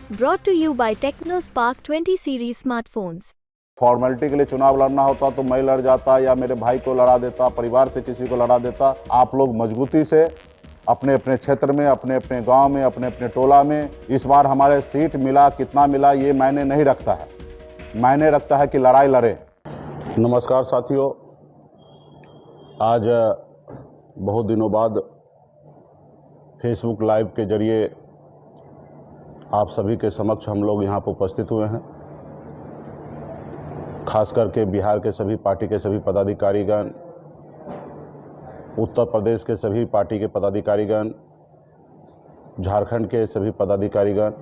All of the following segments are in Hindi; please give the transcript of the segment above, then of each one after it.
Brought to you by TechnoSpark 20 series smartphones. Formality के लिए चुनाव लड़ना होता तो मैं लड़ जाता या मेरे भाई को लड़ा देता, परिवार से किसी को लड़ा देता। आप लोग मजबूती से अपने अपने क्षेत्र में, अपने अपने गांव में, अपने अपने टोला में, इस बार हमारे सीट मिला कितना मिला ये मायने नहीं रखता है, मायने रखता है कि लड़ाई लड़े। नमस्कार साथियों, आज बहुत दिनों बाद फेसबुक लाइव के जरिए आप सभी के समक्ष हम लोग यहाँ पर उपस्थित हुए हैं। खास करके बिहार के सभी पार्टी के सभी पदाधिकारीगण, उत्तर प्रदेश के सभी पार्टी के पदाधिकारीगण, झारखंड के सभी पदाधिकारीगण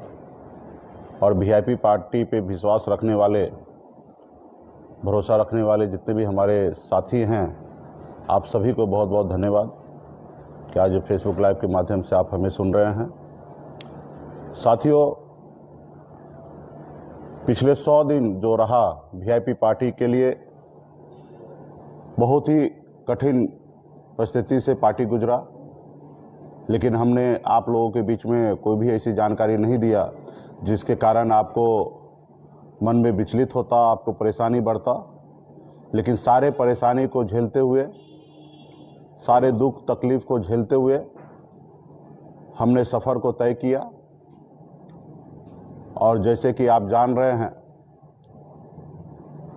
और वीआईपी पार्टी पे विश्वास रखने वाले, भरोसा रखने वाले जितने भी हमारे साथी हैं, आप सभी को बहुत बहुत धन्यवाद कि आज फेसबुक लाइव के माध्यम से आप हमें सुन रहे हैं। साथियों, पिछले 100 दिन जो रहा वीआईपी पार्टी के लिए, बहुत ही कठिन परिस्थिति से पार्टी गुजरा, लेकिन हमने आप लोगों के बीच में कोई भी ऐसी जानकारी नहीं दिया जिसके कारण आपको मन में विचलित होता, आपको परेशानी बढ़ता। लेकिन सारे परेशानी को झेलते हुए, सारे दुख तकलीफ को झेलते हुए हमने सफ़र को तय किया। और जैसे कि आप जान रहे हैं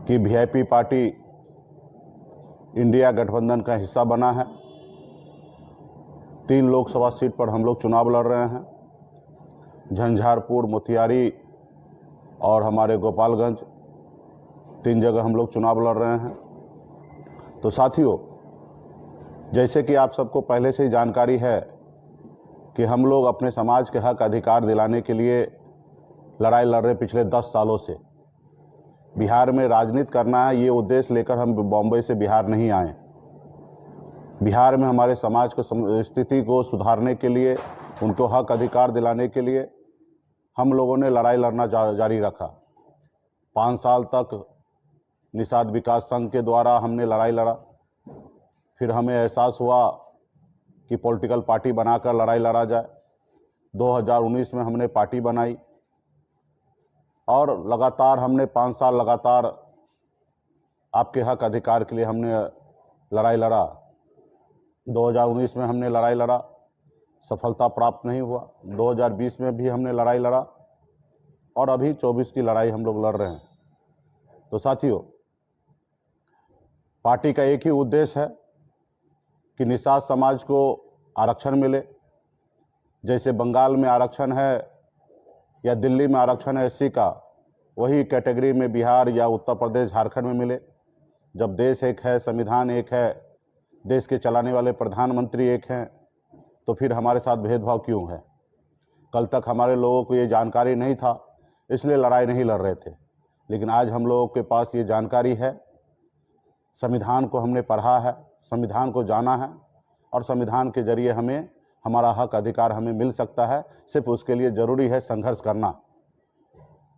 कि वीआईपी पार्टी इंडिया गठबंधन का हिस्सा बना है। 3 लोकसभा सीट पर हम लोग चुनाव लड़ रहे हैं, झंझारपुर, मोतिहारी और हमारे गोपालगंज, 3 जगह हम लोग चुनाव लड़ रहे हैं। तो साथियों, जैसे कि आप सबको पहले से ही जानकारी है कि हम लोग अपने समाज के हक अधिकार दिलाने के लिए लड़ाई लड़ रहे पिछले 10 सालों से। बिहार में राजनीति करना है, ये उद्देश्य लेकर हम बॉम्बे से बिहार नहीं आए। बिहार में हमारे समाज को स्थिति को सुधारने के लिए, उनको हक अधिकार दिलाने के लिए हम लोगों ने लड़ाई लड़ना जारी रखा। 5 साल तक निषाद विकास संघ के द्वारा हमने लड़ाई लड़ा। फिर हमें एहसास हुआ कि पॉलिटिकल पार्टी बनाकर लड़ाई लड़ा जाए। 2019 में हमने पार्टी बनाई और लगातार हमने 5 साल लगातार आपके हक अधिकार के लिए हमने लड़ाई लड़ा। 2019 में हमने लड़ाई लड़ा, सफलता प्राप्त नहीं हुआ। 2020 में भी हमने लड़ाई लड़ा और अभी 24 की लड़ाई हम लोग लड़ रहे हैं। तो साथियों, पार्टी का एक ही उद्देश्य है कि निषाद समाज को आरक्षण मिले। जैसे बंगाल में आरक्षण है या दिल्ली में आरक्षण है एससी का, वही कैटेगरी में बिहार या उत्तर प्रदेश, झारखंड में मिले। जब देश एक है, संविधान एक है, देश के चलाने वाले प्रधानमंत्री एक हैं, तो फिर हमारे साथ भेदभाव क्यों है? कल तक हमारे लोगों को ये जानकारी नहीं था, इसलिए लड़ाई नहीं लड़ रहे थे। लेकिन आज हम लोगों के पास ये जानकारी है, संविधान को हमने पढ़ा है, संविधान को जाना है और संविधान के जरिए हमें हमारा हक अधिकार हमें मिल सकता है। सिर्फ उसके लिए ज़रूरी है संघर्ष करना।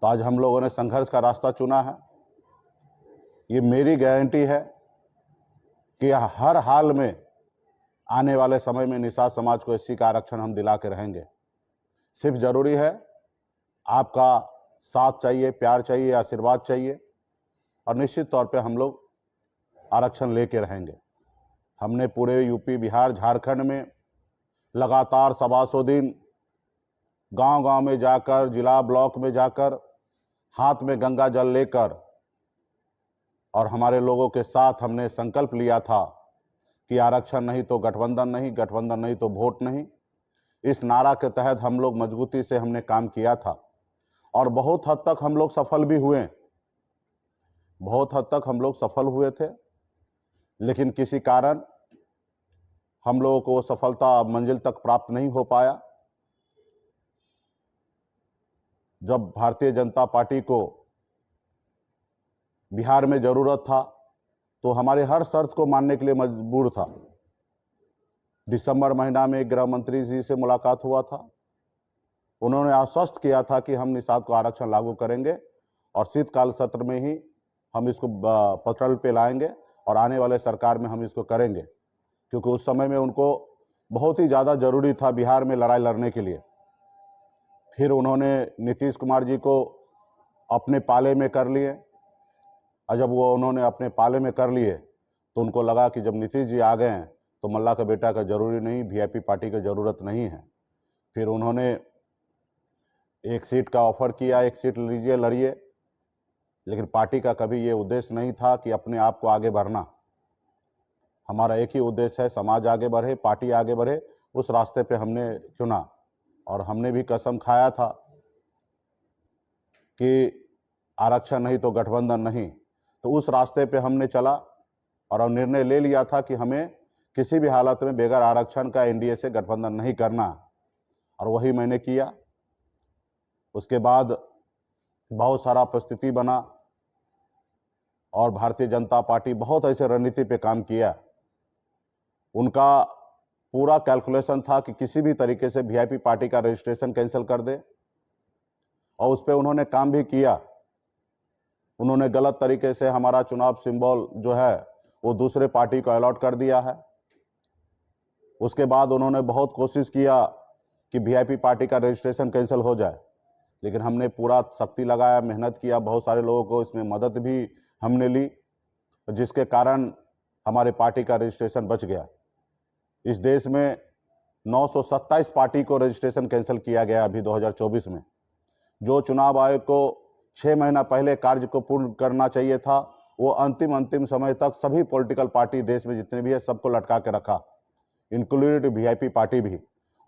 तो आज हम लोगों ने संघर्ष का रास्ता चुना है। ये मेरी गारंटी है कि हर हाल में आने वाले समय में निषाद समाज को एससी का आरक्षण हम दिला के रहेंगे। सिर्फ ज़रूरी है आपका साथ चाहिए, प्यार चाहिए, आशीर्वाद चाहिए और निश्चित तौर पे हम लोग आरक्षण लेके रहेंगे। हमने पूरे यूपी, बिहार, झारखंड में लगातार 125 दिन गांव-गांव में जाकर, जिला ब्लॉक में जाकर, हाथ में गंगा जल लेकर और हमारे लोगों के साथ हमने संकल्प लिया था कि आरक्षण नहीं तो गठबंधन नहीं, गठबंधन नहीं तो वोट नहीं। इस नारा के तहत हम लोग मजबूती से हमने काम किया था और बहुत हद तक हम लोग सफल भी हुए। बहुत हद तक हम लोग सफल हुए थे, लेकिन किसी कारण हम लोगों को सफलता मंजिल तक प्राप्त नहीं हो पाया। जब भारतीय जनता पार्टी को बिहार में ज़रूरत था तो हमारे हर शर्त को मानने के लिए मजबूर था। दिसंबर महीना में गृह मंत्री जी से मुलाकात हुआ था। उन्होंने आश्वस्त किया था कि हम निषाद को आरक्षण लागू करेंगे और शीतकाल सत्र में ही हम इसको पटल पे लाएंगे और आने वाले सरकार में हम इसको करेंगे, क्योंकि उस समय में उनको बहुत ही ज़्यादा ज़रूरी था बिहार में लड़ाई लड़ने के लिए। फिर उन्होंने नीतीश कुमार जी को अपने पाले में कर लिए, और जब वो उन्होंने अपने पाले में कर लिए तो उनको लगा कि जब नीतीश जी आ गए हैं तो मल्ला का बेटा का ज़रूरी नहीं, वीआईपी पार्टी की ज़रूरत नहीं है। फिर उन्होंने एक सीट का ऑफर किया, एक सीट लीजिए लड़िए, लेकिन पार्टी का कभी ये उद्देश्य नहीं था कि अपने आप को आगे बढ़ना। हमारा एक ही उद्देश्य है, समाज आगे बढ़े, पार्टी आगे बढ़े। उस रास्ते पे हमने चुना और हमने भी कसम खाया था कि आरक्षण नहीं तो गठबंधन नहीं। तो उस रास्ते पे हमने चला और अब निर्णय ले लिया था कि हमें किसी भी हालत में बगैर आरक्षण का एनडीए से गठबंधन नहीं करना, और वही मैंने किया। उसके बाद बहुत सारा परिस्थिति बना और भारतीय जनता पार्टी बहुत ऐसे रणनीति पे काम किया। उनका पूरा कैलकुलेशन था कि किसी भी तरीके से वीआईपी पार्टी का रजिस्ट्रेशन कैंसिल कर दे, और उस पर उन्होंने काम भी किया। उन्होंने गलत तरीके से हमारा चुनाव सिंबल जो है वो दूसरे पार्टी को अलॉट कर दिया है। उसके बाद उन्होंने बहुत कोशिश किया कि वीआईपी पार्टी का रजिस्ट्रेशन कैंसिल हो जाए, लेकिन हमने पूरा शक्ति लगाया, मेहनत किया, बहुत सारे लोगों को इसमें मदद भी हमने ली, जिसके कारण हमारे पार्टी का रजिस्ट्रेशन बच गया। इस देश में 927 पार्टी को रजिस्ट्रेशन कैंसिल किया गया अभी 2024 में। जो चुनाव आयोग को 6 महीना पहले कार्य को पूर्ण करना चाहिए था, वो अंतिम समय तक सभी पॉलिटिकल पार्टी देश में जितने भी है सबको लटका के रखा, इंक्लूडेड वीआईपी पार्टी भी।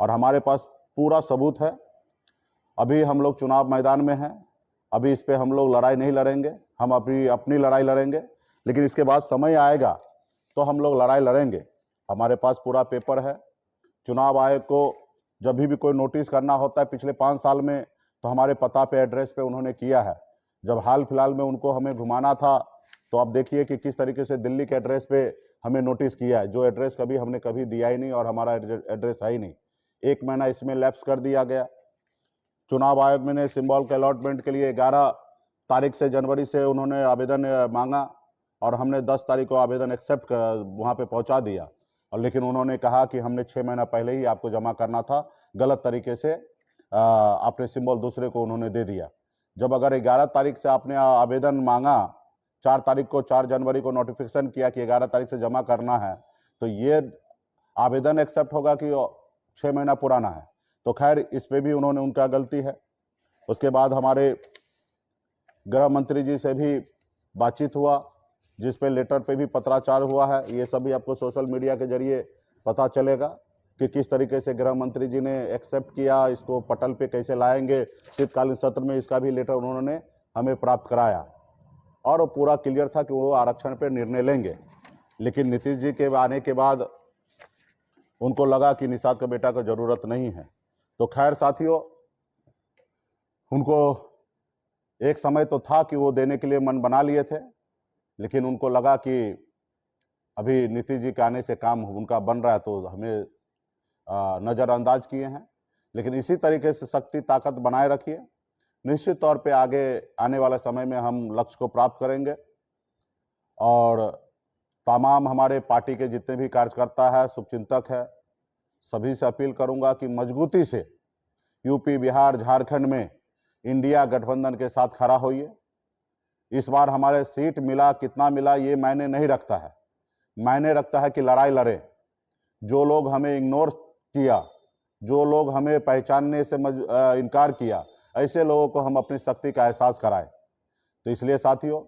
और हमारे पास पूरा सबूत है। अभी हम लोग चुनाव मैदान में हैं, अभी इस पे हम लोग लड़ाई नहीं लड़ेंगे, हम अपनी लड़ाई लड़ेंगे, लेकिन इसके बाद समय आएगा तो हम लोग लड़ाई लड़ेंगे। हमारे पास पूरा पेपर है। चुनाव आयोग को जब भी कोई नोटिस करना होता है पिछले 5 साल में, तो हमारे पता पे, एड्रेस पे उन्होंने किया है। जब हाल फिलहाल में उनको हमें घुमाना था तो आप देखिए कि किस तरीके से दिल्ली के एड्रेस पे हमें नोटिस किया है, जो एड्रेस हमने कभी दिया ही नहीं और हमारा एड्रेस है ही नहीं। 1 महीना इसमें लैप्स कर दिया गया। चुनाव आयोग में ने सिंबल के अलॉटमेंट के लिए 11 तारीख से, जनवरी से उन्होंने आवेदन मांगा और हमने 10 तारीख को आवेदन एक्सेप्ट कर वहाँ पे पहुँचा दिया। और लेकिन उन्होंने कहा कि हमने 6 महीना पहले ही आपको जमा करना था, गलत तरीके से आपने सिंबल दूसरे को उन्होंने दे दिया। जब अगर 11 तारीख से आपने आवेदन मांगा, 4 जनवरी को नोटिफिकेशन किया कि 11 तारीख से जमा करना है, तो ये आवेदन एक्सेप्ट होगा कि 6 महीना पुराना है। तो खैर इस पे भी उनका गलती है। उसके बाद हमारे गृह मंत्री जी से भी बातचीत हुआ, जिस पे लेटर पे भी पत्राचार हुआ है। ये सभी आपको सोशल मीडिया के जरिए पता चलेगा कि किस तरीके से गृह मंत्री जी ने एक्सेप्ट किया, इसको पटल पे कैसे लाएंगे। शीतकालीन सत्र में इसका भी लेटर उन्होंने हमें प्राप्त कराया और वो पूरा क्लियर था कि वो आरक्षण पे निर्णय लेंगे। लेकिन नीतीश जी के आने के बाद उनको लगा कि निषाद का बेटा को ज़रूरत नहीं है। तो खैर साथियों, उनको एक समय तो था कि वो देने के लिए मन बना लिए थे, लेकिन उनको लगा कि अभी नीतीश जी के आने से काम उनका बन रहा है तो हमें नज़रअंदाज किए हैं। लेकिन इसी तरीके से शक्ति ताकत बनाए रखिए, निश्चित तौर पे आगे आने वाले समय में हम लक्ष्य को प्राप्त करेंगे। और तमाम हमारे पार्टी के जितने भी कार्यकर्ता है, शुभचिंतक है, सभी से अपील करूंगा कि मजबूती से यूपी, बिहार, झारखंड में इंडिया गठबंधन के साथ खड़ा होइए। इस बार हमारे सीट मिला, कितना मिला ये मायने नहीं रखता है, मायने रखता है कि लड़ाई लड़े। जो लोग हमें इग्नोर किया, जो लोग हमें पहचानने से इनकार किया, ऐसे लोगों को हम अपनी शक्ति का एहसास कराएं। तो इसलिए साथियों,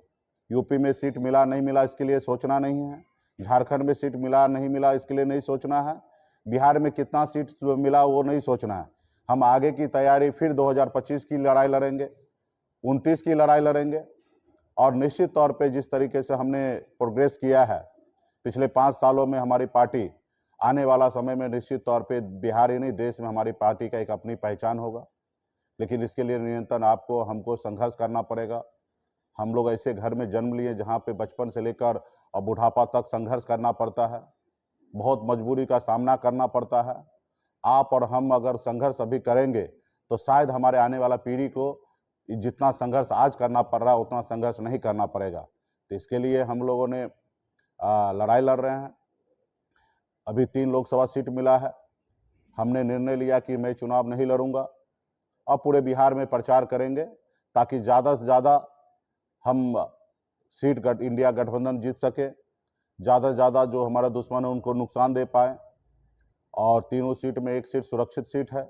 यूपी में सीट मिला नहीं मिला इसके लिए सोचना नहीं है, झारखंड में सीट मिला नहीं मिला इसके लिए नहीं सोचना है, बिहार में कितना सीट मिला वो नहीं सोचना है। हम आगे की तैयारी फिर 2025 की लड़ाई लड़ेंगे, 29 की लड़ाई लड़ेंगे। और निश्चित तौर पे जिस तरीके से हमने प्रोग्रेस किया है पिछले 5 सालों में, हमारी पार्टी आने वाला समय में निश्चित तौर पे बिहार ही नहीं देश में हमारी पार्टी का एक अपनी पहचान होगा। लेकिन इसके लिए निरंतर आपको हमको संघर्ष करना पड़ेगा। हम लोग ऐसे घर में जन्म लिए जहाँ पे बचपन से लेकर और बुढ़ापा तक संघर्ष करना पड़ता है, बहुत मजबूरी का सामना करना पड़ता है। आप और हम अगर संघर्ष अभी करेंगे तो शायद हमारे आने वाला पीढ़ी को जितना संघर्ष आज करना पड़ रहा है उतना संघर्ष नहीं करना पड़ेगा। तो इसके लिए हम लोगों ने लड़ाई लड़ रहे हैं। अभी 3 लोकसभा सीट मिला है। हमने निर्णय लिया कि मैं चुनाव नहीं लड़ूंगा, और पूरे बिहार में प्रचार करेंगे ताकि ज़्यादा से ज़्यादा हम सीट इंडिया गठबंधन जीत सके, ज़्यादा से ज़्यादा जो हमारा दुश्मन है उनको नुकसान दे पाए। और तीनों सीट में एक सीट सुरक्षित सीट है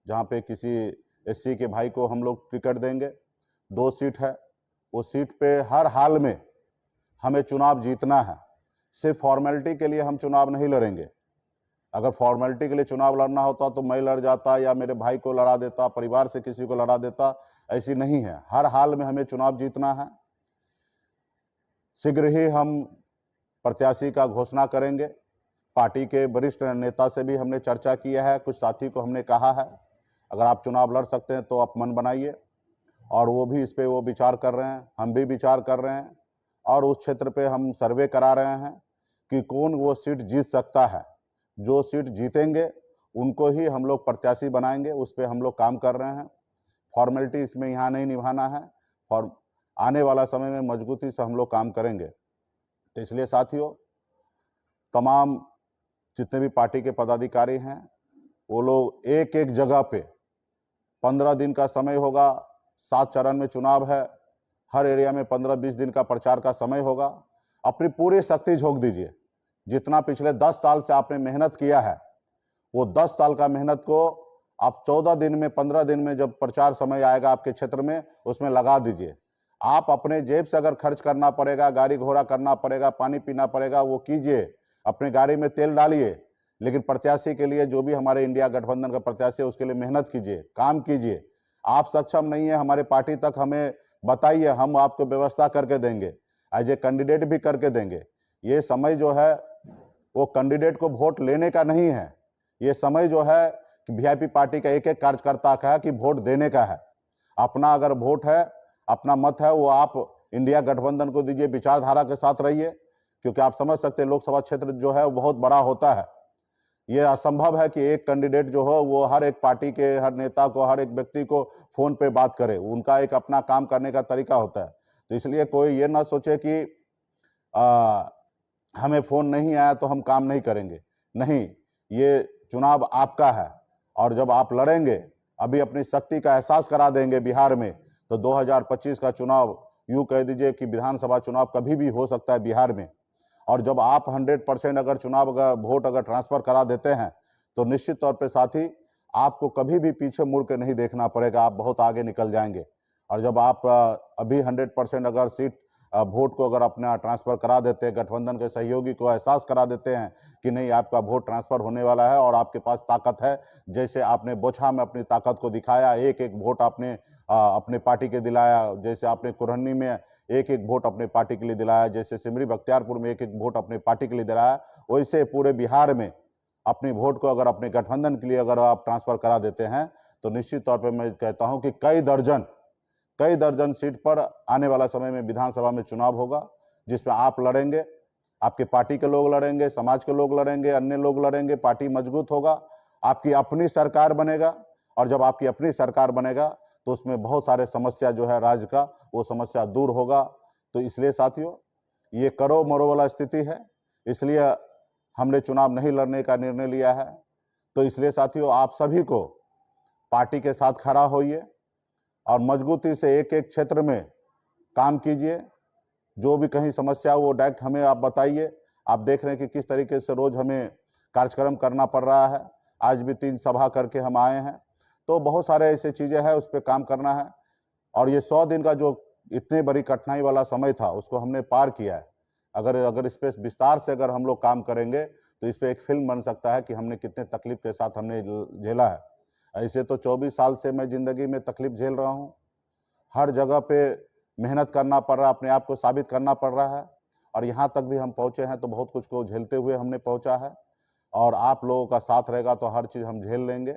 जहाँ पे किसी एससी के भाई को हम लोग टिकट देंगे। 2 सीट है, उस सीट पे हर हाल में हमें चुनाव जीतना है। सिर्फ फॉर्मेलिटी के लिए हम चुनाव नहीं लड़ेंगे। अगर फॉर्मेलिटी के लिए चुनाव लड़ना होता तो मैं लड़ जाता या मेरे भाई को लड़ा देता, परिवार से किसी को लड़ा देता, ऐसी नहीं है। हर हाल में हमें चुनाव जीतना है। शीघ्र ही हम प्रत्याशी का घोषणा करेंगे। पार्टी के वरिष्ठ नेता से भी हमने चर्चा किया है, कुछ साथी को हमने कहा है अगर आप चुनाव लड़ सकते हैं तो आप मन बनाइए, और वो भी इस पे वो विचार कर रहे हैं, हम भी विचार कर रहे हैं। और उस क्षेत्र पे हम सर्वे करा रहे हैं कि कौन वो सीट जीत सकता है। जो सीट जीतेंगे उनको ही हम लोग प्रत्याशी बनाएंगे, उस पर हम लोग काम कर रहे हैं। फॉर्मेलिटी इसमें यहाँ नहीं निभाना है, और आने वाला समय में मजबूती से हम लोग काम करेंगे। तो इसलिए साथियों, तमाम जितने भी पार्टी के पदाधिकारी हैं वो लोग एक एक जगह पे 15 दिन का समय होगा, 7 चरण में चुनाव है, हर एरिया में 15-20 दिन का प्रचार का समय होगा। अपनी पूरी शक्ति झोंक दीजिए। जितना पिछले 10 साल से आपने मेहनत किया है वो 10 साल का मेहनत को आप 14 दिन में, 15 दिन में जब प्रचार समय आएगा आपके क्षेत्र में, उसमें लगा दीजिए। आप अपने जेब से अगर खर्च करना पड़ेगा, गाड़ी घोड़ा करना पड़ेगा, पानी पीना पड़ेगा, वो कीजिए, अपने गाड़ी में तेल डालिए, लेकिन प्रत्याशी के लिए, जो भी हमारे इंडिया गठबंधन का प्रत्याशी है, उसके लिए मेहनत कीजिए, काम कीजिए। आप सक्षम नहीं है, हमारे पार्टी तक हमें बताइए, हम आपको व्यवस्था करके देंगे, एज ए कैंडिडेट भी करके देंगे। ये समय जो है वो कैंडिडेट को वोट लेने का नहीं है, ये समय जो है कि वीआईपी पार्टी का एक एक कार्यकर्ता का है कि वोट देने का है। अपना अगर वोट है, अपना मत है, वो आप इंडिया गठबंधन को दीजिए, विचारधारा के साथ रहिए, क्योंकि आप समझ सकते हैं लोकसभा क्षेत्र जो है वो बहुत बड़ा होता है। ये असंभव है कि एक कैंडिडेट जो हो वो हर एक पार्टी के हर नेता को, हर एक व्यक्ति को फोन पे बात करे, उनका एक अपना काम करने का तरीका होता है। तो इसलिए कोई ये ना सोचे कि हमें फोन नहीं आया तो हम काम नहीं करेंगे। नहीं, ये चुनाव आपका है, और जब आप लड़ेंगे, अभी अपनी शक्ति का एहसास करा देंगे बिहार में, तो 2025 का चुनाव यूँ कह दीजिए कि विधानसभा चुनाव कभी भी हो सकता है बिहार में। और जब आप 100% अगर चुनाव वोट अगर ट्रांसफर करा देते हैं तो निश्चित तौर पे साथी आपको कभी भी पीछे मुड़ के नहीं देखना पड़ेगा, आप बहुत आगे निकल जाएंगे। और जब आप अभी 100% अगर सीट वोट को अगर अपना ट्रांसफर करा देते हैं, गठबंधन के सहयोगी को एहसास करा देते हैं कि नहीं, आपका वोट ट्रांसफर होने वाला है और आपके पास ताकत है, जैसे आपने बोछा में अपनी ताकत को दिखाया, एक एक वोट आपने अपने पार्टी के दिलाया, जैसे आपने कुरहनी में एक एक वोट अपने पार्टी के लिए दिलाया, जैसे सिमरी बख्तियारपुर में एक एक वोट अपने पार्टी के लिए दिलाया, वैसे पूरे बिहार में अपनी वोट को अगर अपने गठबंधन के लिए अगर आप ट्रांसफर करा देते हैं तो निश्चित तौर पर मैं कहता हूं कि कई दर्जन सीट पर आने वाला समय में विधानसभा में चुनाव होगा, जिसमें आप लड़ेंगे, आपके पार्टी के लोग लड़ेंगे, समाज के लोग लड़ेंगे, अन्य लोग लड़ेंगे, पार्टी मजबूत होगा, आपकी अपनी सरकार बनेगा। और जब आपकी अपनी सरकार बनेगा तो उसमें बहुत सारे समस्या जो है राज्य का, वो समस्या दूर होगा। तो इसलिए साथियों, ये करो मरो वाला स्थिति है, इसलिए हमने चुनाव नहीं लड़ने का निर्णय लिया है। तो इसलिए साथियों, आप सभी को पार्टी के साथ खड़ा होइए और मजबूती से एक एक क्षेत्र में काम कीजिए। जो भी कहीं समस्या हो वो डायरेक्ट हमें आप बताइए। आप देख रहे हैं कि किस तरीके से रोज हमें कार्यक्रम करना पड़ रहा है। आज भी 3 सभा करके हम आए हैं, तो बहुत सारे ऐसे चीज़ें हैं, उस पर काम करना है। और ये 100 दिन का जो इतने बड़ी कठिनाई वाला समय था उसको हमने पार किया है। अगर इस पर विस्तार से अगर हम लोग काम करेंगे तो इस पर एक फिल्म बन सकता है कि हमने कितने तकलीफ के साथ हमने झेला है। ऐसे तो 24 साल से मैं ज़िंदगी में तकलीफ झेल रहा हूँ, हर जगह पे मेहनत करना पड़ रहा है, अपने आप को साबित करना पड़ रहा है, और यहाँ तक भी हम पहुँचे हैं तो बहुत कुछ को झेलते हुए हमने पहुँचा है। और आप लोगों का साथ रहेगा तो हर चीज़ हम झेल लेंगे,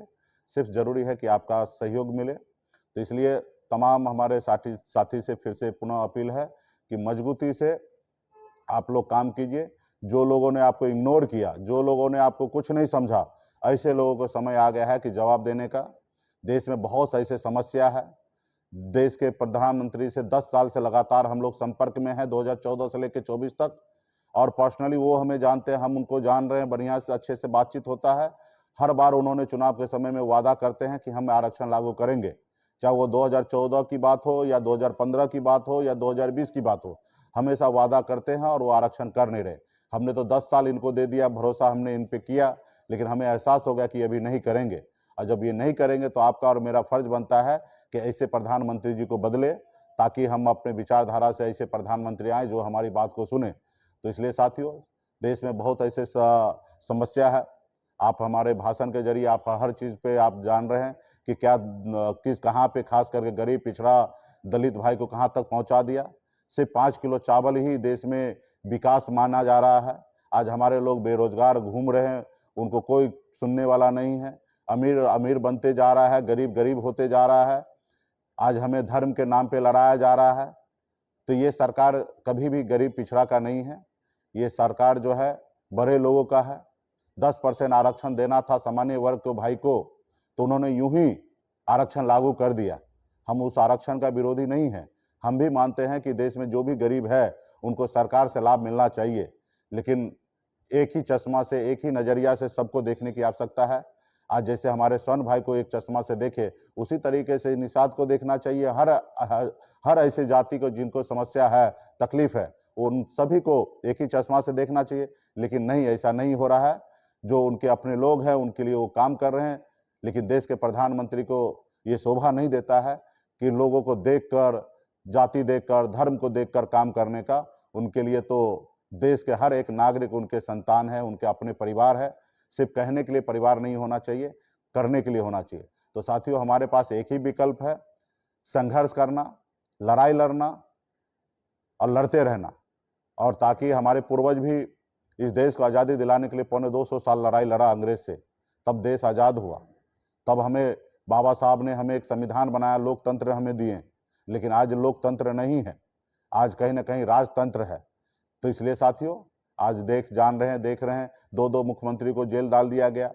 सिर्फ ज़रूरी है कि आपका सहयोग मिले। तो इसलिए तमाम हमारे साथी से फिर से पुनः अपील है कि मजबूती से आप लोग काम कीजिए। जो लोगों ने आपको इग्नोर किया, जो लोगों ने आपको कुछ नहीं समझा, ऐसे लोगों को समय आ गया है कि जवाब देने का। देश में बहुत ऐसे समस्या है। देश के प्रधानमंत्री से 10 साल से लगातार हम लोग संपर्क में हैं, 2014 से लेकर 24 तक, और पर्सनली वो हमें जानते हैं, हम उनको जान रहे हैं, बढ़िया से अच्छे से बातचीत होता है। हर बार उन्होंने चुनाव के समय में वादा करते हैं कि हम आरक्षण लागू करेंगे, चाहे वो 2014 की बात हो या 2015 की बात हो या 2020 की बात हो, हमेशा वादा करते हैं और वो आरक्षण कर नहीं रहे। हमने तो 10 साल इनको दे दिया, भरोसा हमने इन पे किया, लेकिन हमें एहसास हो गया कि अभी नहीं करेंगे। और जब ये नहीं करेंगे तो आपका और मेरा फर्ज बनता है कि ऐसे प्रधानमंत्री जी को बदले, ताकि हम अपने विचारधारा से ऐसे प्रधानमंत्री आए जो हमारी बात को सुने। तो इसलिए साथियों, देश में बहुत ऐसे समस्या है। आप हमारे भाषण के जरिए आप हर चीज़ पे आप जान रहे हैं कि क्या किस कहाँ पे खास करके गरीब पिछड़ा दलित भाई को कहाँ तक पहुँचा दिया। सिर्फ 5 किलो चावल ही देश में विकास माना जा रहा है। आज हमारे लोग बेरोजगार घूम रहे हैं, उनको कोई सुनने वाला नहीं है। अमीर अमीर बनते जा रहा है, गरीब गरीब होते जा रहा है। आज हमें धर्म के नाम पे लड़ाया जा रहा है। तो ये सरकार कभी भी गरीब पिछड़ा का नहीं है, ये सरकार जो है बड़े लोगों का है। 10% आरक्षण देना था सामान्य वर्ग के भाई को, तो उन्होंने यूं ही आरक्षण लागू कर दिया। हम उस आरक्षण का विरोधी नहीं है, हम भी मानते हैं कि देश में जो भी गरीब है उनको सरकार से लाभ मिलना चाहिए, लेकिन एक ही चश्मा से, एक ही नज़रिया से सबको देखने की आवश्यकता है। आज जैसे हमारे स्वर्ण भाई को एक चश्मा से देखे, उसी तरीके से निषाद को देखना चाहिए। हर ऐसे जाति को जिनको समस्या है, तकलीफ है, उन सभी को एक ही चश्मा से देखना चाहिए। लेकिन नहीं, ऐसा नहीं हो रहा है। जो उनके अपने लोग हैं उनके लिए वो काम कर रहे हैं, लेकिन देश के प्रधानमंत्री को ये शोभा नहीं देता है कि लोगों को देखकर, जाति देखकर, धर्म को देखकर काम करने का। उनके लिए तो देश के हर एक नागरिक उनके संतान है, उनके अपने परिवार है। सिर्फ कहने के लिए परिवार नहीं होना चाहिए, करने के लिए होना चाहिए। तो साथियों, हमारे पास एक ही विकल्प है, संघर्ष करना, लड़ाई लड़ना और लड़ते रहना। और ताकि हमारे पूर्वज भी इस देश को आज़ादी दिलाने के लिए 250 साल लड़ाई लड़ा अंग्रेज से, तब देश आज़ाद हुआ। तब हमें बाबा साहब ने हमें एक संविधान बनाया, लोकतंत्र हमें दिए। लेकिन आज लोकतंत्र नहीं है, आज कहीं ना कहीं राजतंत्र है। तो इसलिए साथियों, आज देख रहे हैं 2 मुख्यमंत्री को जेल डाल दिया गया,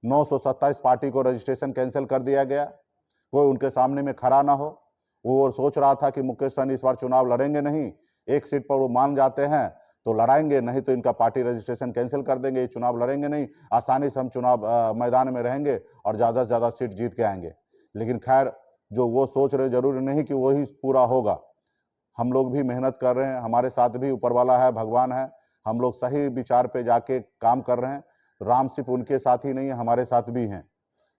927 पार्टी को रजिस्ट्रेशन कैंसिल कर दिया गया। कोई उनके सामने में खड़ा ना हो। वो सोच रहा था कि मुकेश सहनी इस बार चुनाव लड़ेंगे नहीं, एक सीट पर वो मान जाते हैं तो लड़ाएंगे, नहीं तो इनका पार्टी रजिस्ट्रेशन कैंसिल कर देंगे, ये चुनाव लड़ेंगे नहीं, आसानी से हम चुनाव मैदान में रहेंगे और ज़्यादा से ज़्यादा सीट जीत के आएंगे। लेकिन खैर, जो वो सोच रहे, जरूरी नहीं कि वही पूरा होगा। हम लोग भी मेहनत कर रहे हैं, हमारे साथ भी ऊपर वाला है, भगवान है। हम लोग सही विचार पे जाके काम कर रहे हैं। राम सिर्फ उनके साथ ही नहीं है, हमारे साथ भी हैं।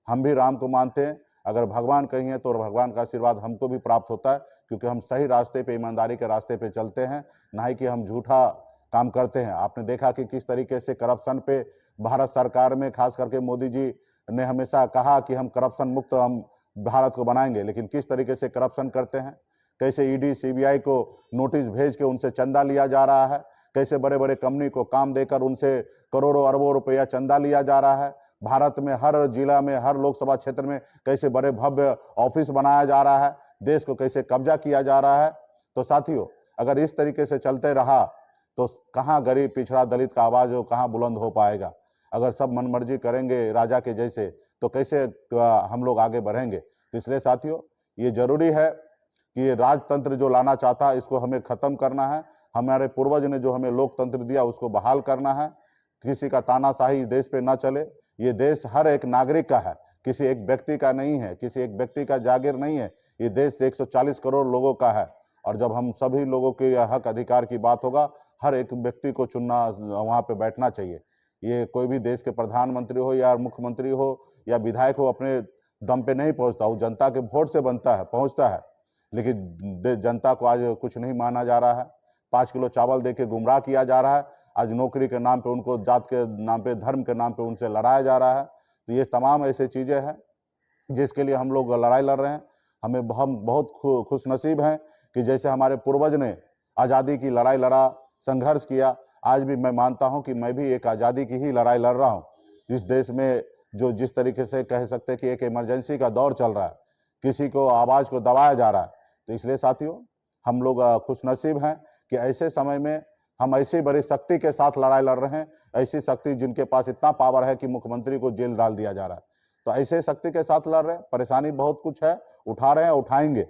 हम भी राम को मानते हैं। अगर भगवान कहीं है तो भगवान का आशीर्वाद हमको भी प्राप्त होता है, क्योंकि हम सही रास्ते पे, ईमानदारी के रास्ते पे चलते हैं, ना ही कि हम झूठा काम करते हैं। आपने देखा कि किस तरीके से करप्शन पे भारत सरकार में, खास करके मोदी जी ने हमेशा कहा कि हम करप्शन मुक्त हम भारत को बनाएंगे, लेकिन किस तरीके से करप्शन करते हैं। कैसे ईडी सीबीआई को नोटिस भेज के उनसे चंदा लिया जा रहा है, कैसे बड़े बड़े कंपनी को काम देकर उनसे करोड़ों अरबों रुपया चंदा लिया जा रहा है। भारत में हर जिला में, हर लोकसभा क्षेत्र में कैसे बड़े भव्य ऑफिस बनाया जा रहा है, देश को कैसे कब्जा किया जा रहा है। तो साथियों, अगर इस तरीके से चलते रहा तो कहाँ गरीब पिछड़ा दलित का आवाज कहाँ बुलंद हो पाएगा। अगर सब मनमर्जी करेंगे राजा के जैसे, तो कैसे हम लोग आगे बढ़ेंगे। तो इसलिए साथियों, ये जरूरी है कि ये राजतंत्र जो लाना चाहता है, इसको हमें खत्म करना है। हमारे पूर्वज ने जो हमें लोकतंत्र दिया, उसको बहाल करना है। किसी का तानाशाही देश पे ना चले। ये देश हर एक नागरिक का है, किसी एक व्यक्ति का नहीं है, किसी एक व्यक्ति का जागीर नहीं है। ये देश 140 करोड़ लोगों का है। और जब हम सभी लोगों के हक अधिकार की बात होगा, हर एक व्यक्ति को चुनना, वहाँ पे बैठना चाहिए। ये कोई भी देश के प्रधानमंत्री हो या मुख्यमंत्री हो या विधायक हो, अपने दम पे नहीं पहुँचता, वो जनता के वोट से बनता है, पहुँचता है। लेकिन जनता को आज कुछ नहीं माना जा रहा है। 5 किलो चावल दे के गुमराह किया जा रहा है। आज नौकरी के नाम पे उनको, जात के नाम पे, धर्म के नाम पे उनसे लड़ाया जा रहा है। तो ये तमाम ऐसी चीज़ें हैं जिसके लिए हम लोग लड़ाई लड़ रहे हैं। हम बहुत खुशनसीब हैं कि जैसे हमारे पूर्वज ने आज़ादी की लड़ाई लड़ा, संघर्ष किया, आज भी मैं मानता हूं कि मैं भी एक आज़ादी की ही लड़ाई लड़ रहा हूं। इस देश में जो जिस तरीके से कह सकते हैं कि एक इमरजेंसी का दौर चल रहा है, किसी को आवाज़ को दबाया जा रहा है। तो इसलिए साथियों, हम लोग खुशनसीब हैं कि ऐसे समय में हम ऐसी बड़ी शक्ति के साथ लड़ाई लड़ रहे हैं, ऐसी शक्ति जिनके पास इतना पावर है कि मुख्यमंत्री को जेल डाल दिया जा रहा है। तो ऐसे शक्ति के साथ लड़ रहे हैं। परेशानी बहुत कुछ है, उठा रहे हैं, उठाएंगे,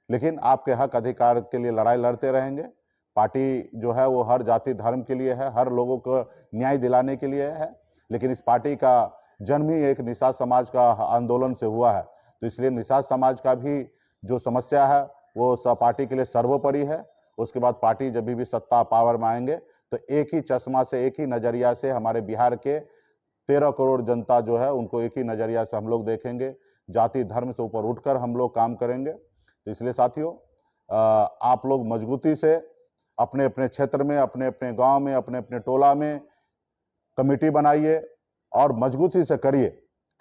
लेकिन आपके हक अधिकार के लिए लड़ाई लड़ते रहेंगे। पार्टी जो है वो हर जाति धर्म के लिए है, हर लोगों को न्याय दिलाने के लिए है। लेकिन इस पार्टी का जन्म ही एक निषाद समाज का आंदोलन से हुआ है। तो इसलिए निषाद समाज का भी जो समस्या है वो पार्टी के लिए सर्वोपरि है। उसके बाद पार्टी जब भी सत्ता पावर में आएंगे तो एक ही चश्मा से, एक ही नज़रिया से हमारे बिहार के 13 करोड़ जनता जो है उनको एक ही नज़रिया से हम लोग देखेंगे। जाति धर्म से ऊपर उठकर हम लोग काम करेंगे। तो इसलिए साथियों, आप लोग मजबूती से अपने अपने क्षेत्र में, अपने अपने गांव में, अपने अपने टोला में कमेटी बनाइए और मजबूती से करिए।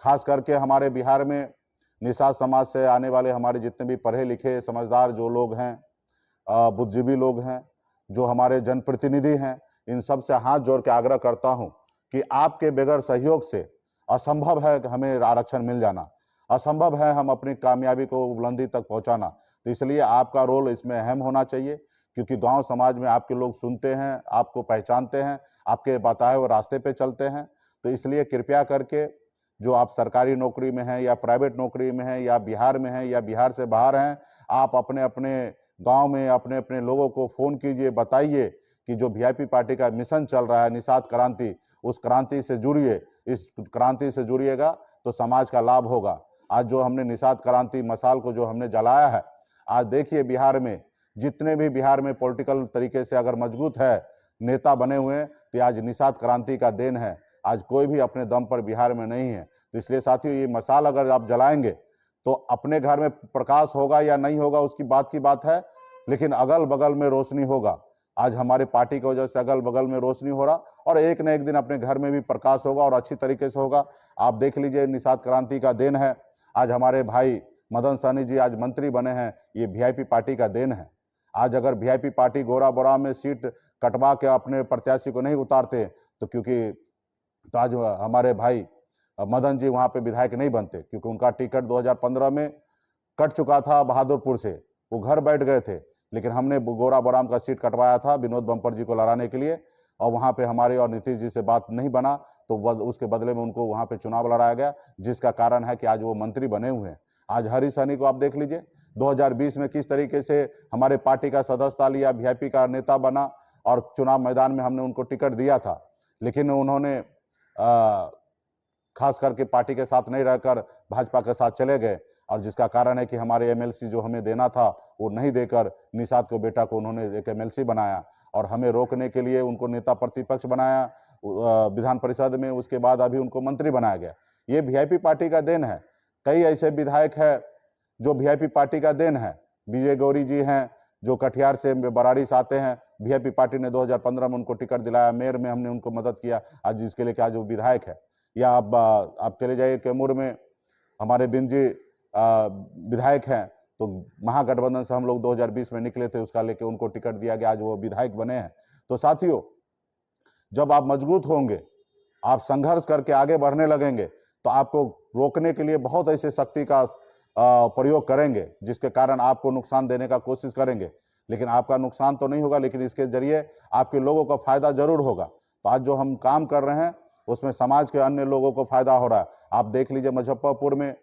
खास करके हमारे बिहार में निषाद समाज से आने वाले हमारे जितने भी पढ़े लिखे समझदार जो लोग हैं, बुद्धिजीवी लोग हैं, जो हमारे जनप्रतिनिधि हैं, इन सब से हाथ जोड़ के आग्रह करता हूं कि आपके बगैर सहयोग से असंभव है कि हमें आरक्षण मिल जाना, असंभव है हम अपनी कामयाबी को बुलंदी तक पहुंचाना। तो इसलिए आपका रोल इसमें अहम होना चाहिए, क्योंकि गांव समाज में आपके लोग सुनते हैं, आपको पहचानते हैं, आपके बताए हुए रास्ते पे चलते हैं। तो इसलिए कृपया करके जो आप सरकारी नौकरी में हैं या प्राइवेट नौकरी में हैं या बिहार में हैं या बिहार से बाहर हैं, आप अपने अपने गांव में अपने अपने लोगों को फ़ोन कीजिए, बताइए कि जो वीआईपी पार्टी का मिशन चल रहा है निषाद क्रांति, उस क्रांति से जुड़िए। इस क्रांति से जुड़िएगा तो समाज का लाभ होगा। आज जो हमने निषाद क्रांति मशाल को जो हमने जलाया है, आज देखिए बिहार में जितने भी बिहार में पॉलिटिकल तरीके से अगर मजबूत है नेता बने हुए हैं तो आज निषाद क्रांति का देन है। आज कोई भी अपने दम पर बिहार में नहीं है। तो इसलिए साथियों, ये मशाल अगर आप जलाएंगे तो अपने घर में प्रकाश होगा या नहीं होगा उसकी बात की बात है, लेकिन अगल बगल में रोशनी होगा। आज हमारे पार्टी की वजह से अगल बगल में रोशनी हो रहा, और एक न एक दिन अपने घर में भी प्रकाश होगा और अच्छी तरीके से होगा। आप देख लीजिए, निषाद क्रांति का देन है। आज हमारे भाई मदन सहनी जी आज मंत्री बने हैं, ये वीआईपी पार्टी का देन है। आज अगर वीआईपी पार्टी गोरा बोरा में सीट कटवा के अपने प्रत्याशी को नहीं उतारते तो तो आज हमारे भाई मदन जी वहाँ पे विधायक नहीं बनते, क्योंकि उनका टिकट 2015 में कट चुका था बहादुरपुर से, वो घर बैठ गए थे। लेकिन हमने गोरा बोराम का सीट कटवाया था विनोद बम्पर जी को लड़ाने के लिए, और वहाँ पे हमारे और नीतीश जी से बात नहीं बना, तो उसके बदले में उनको वहाँ पे चुनाव लड़ाया गया, जिसका कारण है कि आज वो मंत्री बने हुए हैं। आज हरीश सहनी को आप देख लीजिए, 2020 में किस तरीके से हमारे पार्टी का सदस्यता लिया, वीआईपी का नेता बना, और चुनाव मैदान में हमने उनको टिकट दिया था, लेकिन उन्होंने खास करके पार्टी के साथ नहीं रहकर भाजपा के साथ चले गए, और जिसका कारण है कि हमारे एमएलसी जो हमें देना था वो नहीं देकर निषाद को बेटा को उन्होंने एक एमएलसी बनाया, और हमें रोकने के लिए उनको नेता प्रतिपक्ष बनाया विधान परिषद में। उसके बाद अभी उनको मंत्री बनाया गया। ये वीआईपी पार्टी का देन है। कई ऐसे विधायक है जो वीआईपी पार्टी का देन है। विजय गौरी जी हैं जो कटिहार से बराड़ी से आते हैं, वीआईपी पार्टी ने 2015 में उनको टिकट दिलाया, मेयर में हमने उनको मदद किया, आज जिसके लिए आज वो विधायक है। या आप चले जाइए कैमूर में हमारे बिंद जी विधायक हैं, तो महागठबंधन से हम लोग 2020 में निकले थे, उसका लेके उनको टिकट दिया गया, आज वो विधायक बने हैं। तो साथियों, जब आप मजबूत होंगे, आप संघर्ष करके आगे बढ़ने लगेंगे, तो आपको रोकने के लिए बहुत ऐसे शक्ति का प्रयोग करेंगे जिसके कारण आपको नुकसान देने का कोशिश करेंगे, लेकिन आपका नुकसान तो नहीं होगा, लेकिन इसके जरिए आपके लोगों का फायदा जरूर होगा। तो आज जो हम काम कर रहे हैं उसमें समाज के अन्य लोगों को फायदा हो रहा है। आप देख लीजिए, मुजफ्फरपुर में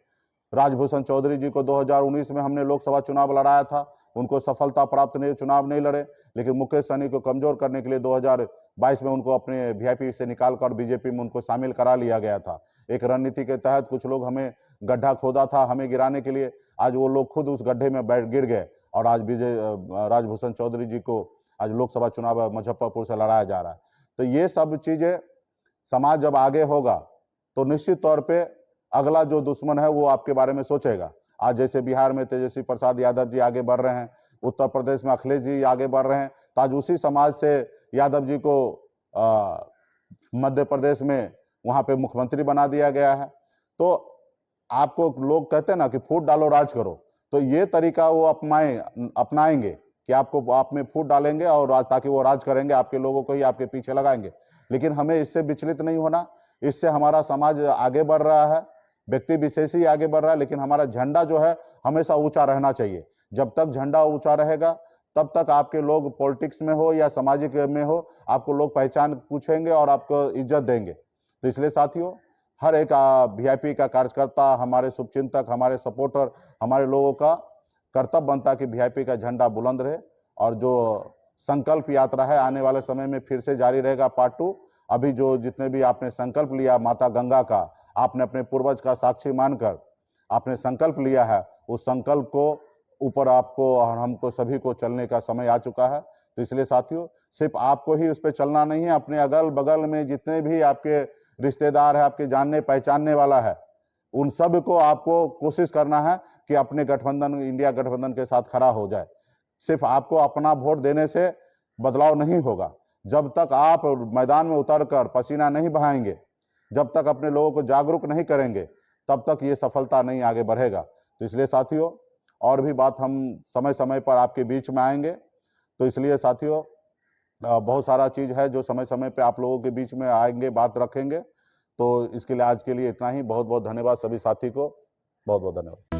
राजभूषण चौधरी जी को 2019 में हमने लोकसभा चुनाव लड़ाया था, उनको सफलता प्राप्त नहीं, चुनाव नहीं लड़े, लेकिन मुकेश सहनी को कमजोर करने के लिए 2022 में उनको अपने वीआईपी से निकालकर बीजेपी में उनको शामिल करा लिया गया था। एक रणनीति के तहत कुछ लोग हमें गड्ढा खोदा था हमें गिराने के लिए, आज वो लोग खुद उस गड्ढे में गिर गए, और आज राजभूषण चौधरी जी को आज लोकसभा चुनाव मुजफ्फरपुर से लड़ाया जा रहा है। तो ये सब चीजें, समाज जब आगे होगा तो निश्चित तौर पे अगला जो दुश्मन है वो आपके बारे में सोचेगा। आज जैसे बिहार में तेजस्वी प्रसाद यादव जी आगे बढ़ रहे हैं, उत्तर प्रदेश में अखिलेश जी आगे बढ़ रहे हैं, तो आज उसी समाज से यादव जी को मध्य प्रदेश में वहाँ पे मुख्यमंत्री बना दिया गया है। तो आपको लोग कहते हैं ना कि फूट डालो राज करो, तो ये तरीका वो अपनाएंगे कि आपको आप में फूट डालेंगे और ताकि वो राज करेंगे, आपके लोगों को ही आपके पीछे लगाएंगे। लेकिन हमें इससे विचलित नहीं होना, इससे हमारा समाज आगे बढ़ रहा है, व्यक्ति विशेष ही आगे बढ़ रहा है, लेकिन हमारा झंडा जो है हमेशा ऊंचा रहना चाहिए। जब तक झंडा ऊंचा रहेगा तब तक आपके लोग पॉलिटिक्स में हो या सामाजिक में हो, आपको लोग पहचान पूछेंगे और आपको इज्जत देंगे। तो इसलिए साथियों, हर एक वीआईपी का कार्यकर्ता, हमारे शुभचिंतक, हमारे सपोर्टर, हमारे लोगों का कर्तव्य बनता है कि वीआईपी का झंडा बुलंद रहे। और जो संकल्प यात्रा है आने वाले समय में फिर से जारी रहेगा, पार्ट 2। अभी जो जितने भी आपने संकल्प लिया माता गंगा का, आपने अपने पूर्वज का साक्षी मानकर आपने संकल्प लिया है, उस संकल्प को ऊपर आपको और हमको सभी को चलने का समय आ चुका है। तो इसलिए साथियों, सिर्फ आपको ही उस पर चलना नहीं है, अपने अगल बगल में जितने भी आपके रिश्तेदार है, आपके जानने पहचानने वाला है, उन सब को आपको कोशिश करना है कि अपने गठबंधन, इंडिया गठबंधन के साथ खड़ा हो जाए। सिर्फ आपको अपना वोट देने से बदलाव नहीं होगा। जब तक आप मैदान में उतरकर पसीना नहीं बहाएंगे, जब तक अपने लोगों को जागरूक नहीं करेंगे, तब तक ये सफलता नहीं आगे बढ़ेगा। तो इसलिए साथियों, और भी बात हम समय समय पर आपके बीच में आएंगे। तो इसलिए साथियों, बहुत सारा चीज़ है जो समय समय पे आप लोगों के बीच में आएंगे, बात रखेंगे। तो इसके लिए आज के लिए इतना ही। बहुत बहुत धन्यवाद सभी साथी को, बहुत बहुत धन्यवाद।